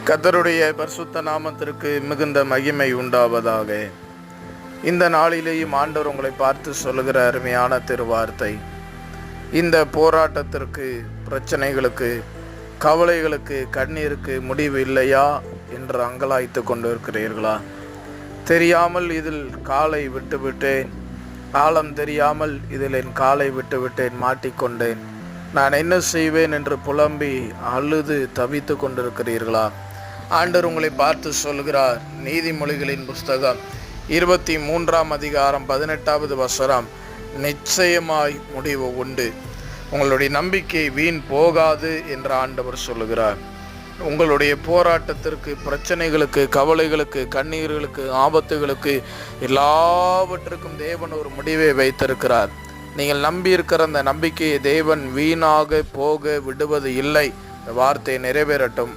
கர்த்தருடைய பரிசுத்த நாமத்திற்கு மிகுந்த மகிமை உண்டாவதாக. இந்த நாளிலேயும் ஆண்டவர் உங்களை பார்த்து சொல்லுகிற அருமையான திருவார்த்தை, இந்த போராட்டத்திற்கு, பிரச்சனைகளுக்கு, கவலைகளுக்கு, கண்ணீருக்கு முடிவு இல்லையா என்று அங்கலாய்த்து கொண்டிருக்கிறீர்களா? தெரியாமல் இதில் காலை விட்டுவிட்டேன், காலம் தெரியாமல் இதில் என் காலை விட்டுவிட்டேன், மாட்டிக்கொண்டேன், நான் என்ன செய்வேன் என்று புலம்பி அழுது தவித்து கொண்டிருக்கிறீர்களா? ஆண்டவர் உங்களை பார்த்து சொல்கிறார், நீதிமொழிகளின் புஸ்தகம் 23ஆம் அதிகாரம் 18வது வசனம், நிச்சயமாய் முடிவு உண்டு, உங்களுடைய நம்பிக்கை வீண் போகாது என்று ஆண்டவர் சொல்லுகிறார். உங்களுடைய போராட்டத்திற்கு, பிரச்சனைகளுக்கு, கவலைகளுக்கு, கண்ணீர்களுக்கு, ஆபத்துகளுக்கு எல்லாவற்றுக்கும் தேவன் ஒரு முடிவை வைத்திருக்கிறார். நீங்கள் நம்பியிருக்கிற அந்த நம்பிக்கையை தேவன் வீணாக போக விடுவது இல்லை. இந்த வார்த்தை நிறைவேறட்டும்.